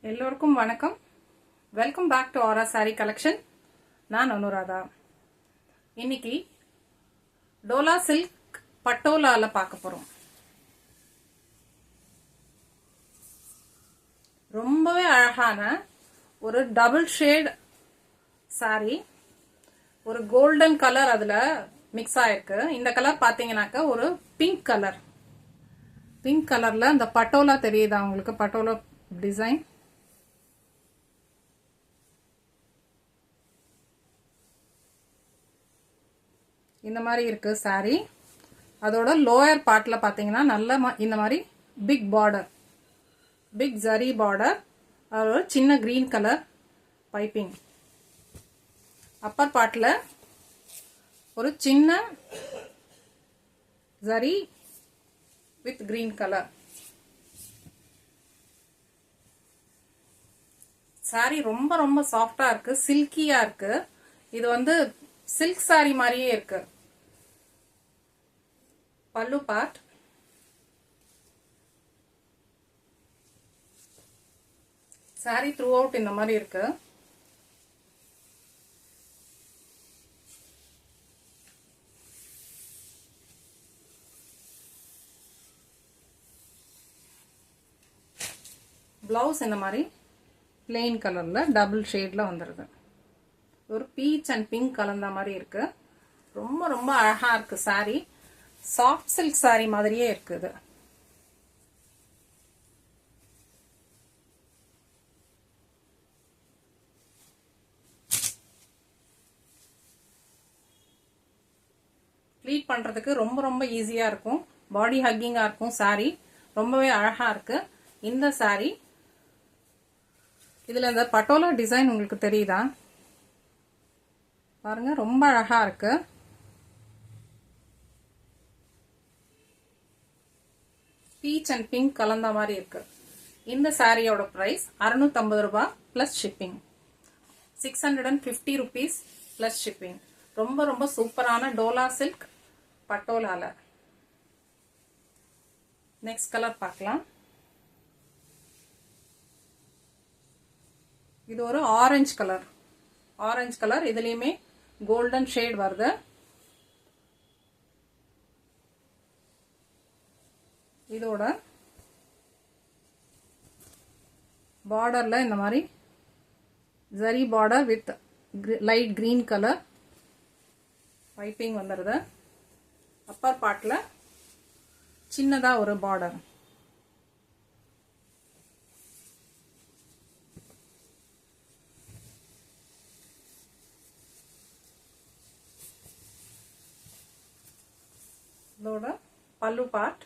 எல்லோருக்கும் வணக்கம். Welcome back to ஆரா சாரி கலெக்ஷன். நான் அனுராதா. இன்னைக்கு டோலா சில்க் பட்டோலால பார்க்க போறோம். ரொம்பவே அழகான ஒரு டபுள் ஷேட் சாரி, ஒரு கோல்டன் கலர் அதுல மிக்ஸ் ஆயிருக்கு. இந்த கலர் பாத்தீங்கன்னாக்க ஒரு பிங்க் கலர். பிங்க் கலர்ல இந்த பட்டோலா தெரியுதா உங்களுக்கு? பட்டோலா டிசைன் இந்த மாதிரி இருக்கு சாரி. அதோட லோயர் பார்ட்ல பாத்தீங்கன்னா நல்ல இந்த மாதிரி big border, big zari border, அதோட சின்ன கிரீன் கலர் பைப்பிங். அப்பர் பார்ட்ல ஒரு சின்ன zari with green colour. Sari ரொம்ப ரொம்ப சாஃப்டா இருக்கு, சில்கியா இருக்கு. இது வந்து சில்க் சாரி மாதிரியே இருக்கு. பல்லு பார்ட், சாரி த்ரூ அவுட் இந்த மாதிரி இருக்கு. பிளவுஸ் இந்த மாதிரி பிளெயின் கலர்ல டபுள் ஷேட்ல வந்துருது. ஒரு பீச் அண்ட் பிங்க் கலந்த மாதிரி இருக்கு. ரொம்ப ரொம்ப அழகா இருக்கு சாரி. சாஃப்ட் சில்க் சாரி மாதிரியே இருக்குது. ப்ளீட் பண்றதுக்கு ரொம்ப ரொம்ப ஈஸியா இருக்கும். பாடி ஹக்கிங்கா இருக்கும் சாரி. ரொம்பவே அழகா இருக்கு இந்த சாரி. இதுல இந்த பட்டோலா டிசைன் உங்களுக்கு தெரியுதா பாருங்க, ரொம்ப அழகா இருக்கு. பீச் அண்ட் பிங்க் கலந்த மாதிரி இருக்கு. இந்த சாரியோட பிரைஸ் 650 ரூபாய் plus shipping. 650 rupees plus shipping. ரொம்ப ரொம்ப சூப்பரான டோலா சில்க் பட்டோலால. நெக்ஸ்ட் கலர் பார்க்கலாம். இது ஒரு ஆரஞ்சு கலர். ஆரஞ்சு கலர், இதுலயுமே கோல்டன் ஷேட் வருது. இதோட பார்டர்ல இந்த மாதிரி zari border with light green colour piping வந்துருது. அப்பர் பார்ட்ல சின்னதா ஒரு பார்டர். இதோட பல்லு பார்ட்,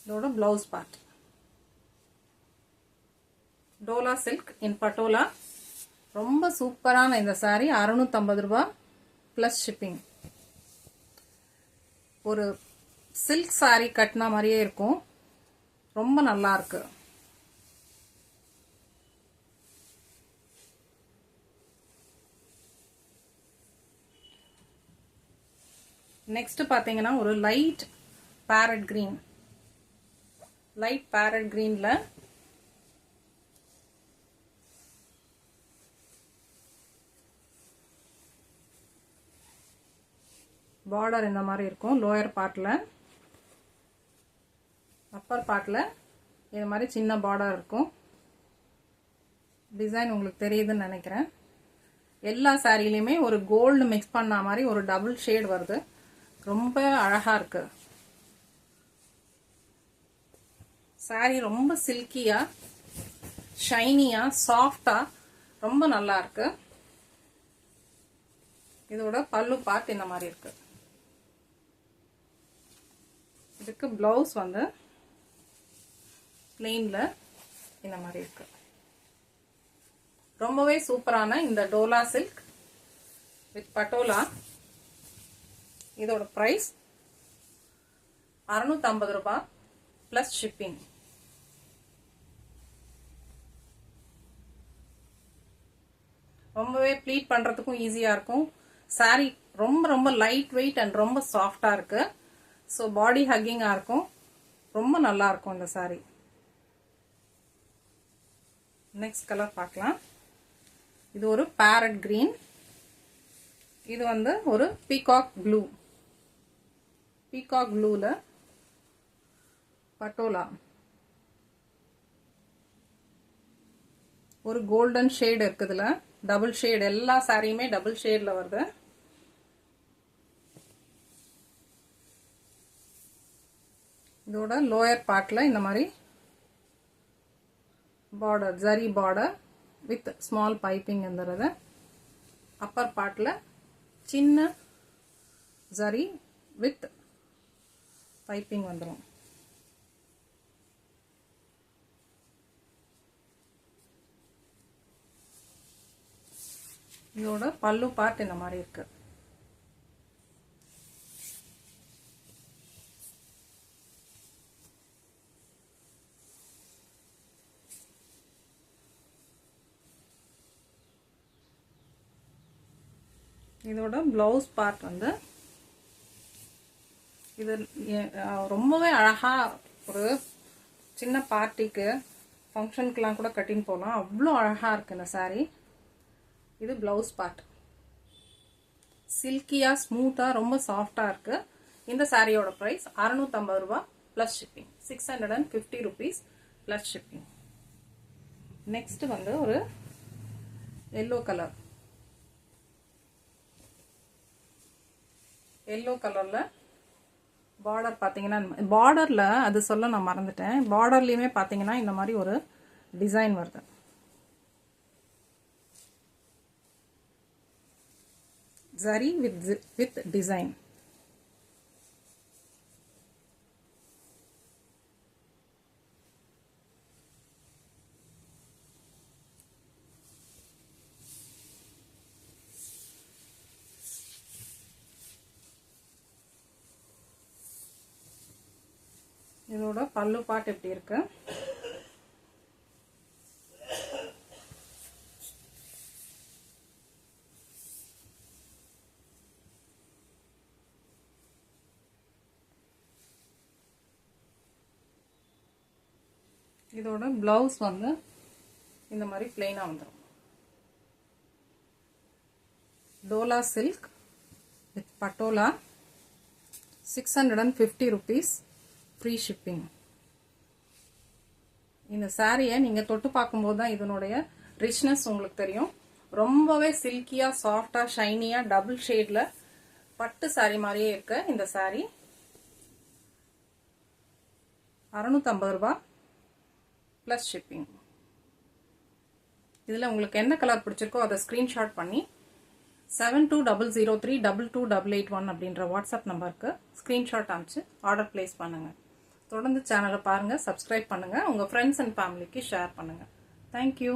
இதோட blouse part. Dola silk in patola. ரொம்ப சூப்பரான இந்த சாரி 650 ரூபாய் பிளஸ் ஷிப்பிங். ஒரு சில்க் சாரி கட்டின மாதிரியே இருக்கும். ரொம்ப நல்லா இருக்கு. நெக்ஸ்ட் பாத்தீங்கன்னா ஒரு light parrot green. Light parrot கிரீன்ல பார்டர் இந்த மாதிரி இருக்கும். லோயர் பார்ட்ல, அப்பர் பார்ட்ல இது மாதிரி சின்ன பார்டர் இருக்கும். டிசைன் உங்களுக்கு தெரியுதுன்னு நினைக்கிறேன். எல்லா சாரிலையுமே ஒரு கோல்டு மிக்ஸ் பண்ண மாதிரி ஒரு டபுள் ஷேட் வருது. ரொம்ப அழகா இருக்கு சாரி. ரொம்ப சில்கியா, ஷைனியா, சாஃப்டா ரொம்ப நல்லா இருக்கு. இதோட பல்லு பார்ட் இந்த மாதிரி இருக்கு. இதுக்கு பிளவுஸ் வந்து பிளெயின்ல இந்த மாதிரி இருக்கு. ரொம்பவே சூப்பரான இந்த டோலா சில்க் வித் பட்டோலா. இதோட பிரைஸ் 650 ரூபாய் பிளஸ் ஷிப்பிங். ரொம்பவே ப்ளீட் பண்ணுறதுக்கும் ஈஸியாக இருக்கும். சாரீ ரொம்ப ரொம்ப லைட் வெயிட் அண்ட் ரொம்ப சாஃப்டாக இருக்கு. ஸோ பாடி ஹக்கிங்காக இருக்கும். ரொம்ப நல்லா இருக்கும் இந்த சாரீ. நெக்ஸ்ட் கலர் பார்க்கலாம். இது ஒரு பேரட் கிரீன். இது வந்து ஒரு பீகாக் ப்ளூ. பீகாக் ப்ளூல பட்டோலா ஒரு கோல்டன் ஷேட் இருக்குதுல, டபுள் ஷேட். எல்லா சாரியுமே டபுள் ஷேட்ல வருது. இதோட லோயர் பார்ட்ல இந்த மாதிரி border, zari border with small piping வந்துடுது. அப்பர் பார்ட்ல சின்ன ஜரி வித் பைப்பிங் வந்துடும். இதோட பல்லு பார்ட் இந்த மாதிரி இருக்கு. இதோட பிளவுஸ் பார்ட் வந்து இது ரொம்பவே அழகா ஒரு சின்ன பார்ட்டிக்கு ஃபங்க்ஷனுக்குலாம் கூட கட்டின்னு போகலாம். அவ்வளோ அழகா இருக்கு இந்த சாரீ. இது பிளவுஸ் பார்ட். சில்கியா ஸ்மூத்தா ரொம்ப சாஃப்டா இருக்கு. இந்த சாரியோட பிரைஸ் 650 ரூபாய் plus shipping. 650 rupees plus shipping. Next வந்து ஒரு எல்லோ கலர். எல்லோ கலர்ல பார்டர் பாத்தீங்கன்னா, பார்டர்ல அது சொல்ல நான் மறந்துட்டேன். பார்டர்லயுமே பாத்தீங்கன்னா இந்த மாதிரி ஒரு டிசைன் வருது. Zari with design. இதோட பல்லு பார்ட் எப்படி இருக்கு. இதோட பிளவுஸ் வந்து இந்த மாதிரி பிளெயினா வந்துடும். Dola silk with patola. 650 rupees free shipping. இந்த சாரியை நீங்க தொட்டு பார்க்கும்போது தான் இதனுடைய ரிச்னஸ் உங்களுக்கு தெரியும். ரொம்பவே சில்கியா சாஃப்டா ஷைனியா டபுள் ஷேட்ல பட்டு சாரி மாதிரியே இருக்கு இந்த சாரி. 650 ரூபாய் பிளஸ் ஷிப்பிங். இதுல உங்களுக்கு என்ன கலர் பிடிச்சிருக்கோ அதை ஸ்கிரீன்ஷாட் பண்ணி 7200322881 அப்படின்ற வாட்ஸ்அப் நம்பருக்கு ஸ்கிரீன்ஷாட் அனுப்பிச்சு ஆர்டர் பிளேஸ் பண்ணுங்க. தொடர்ந்து சேனலை பாருங்க, சப்ஸ்கிரைப் பண்ணுங்க, உங்க ஃப்ரெண்ட்ஸ் அண்ட் ஃபேமிலிக்கு ஷேர் பண்ணுங்க. தேங்க்யூ.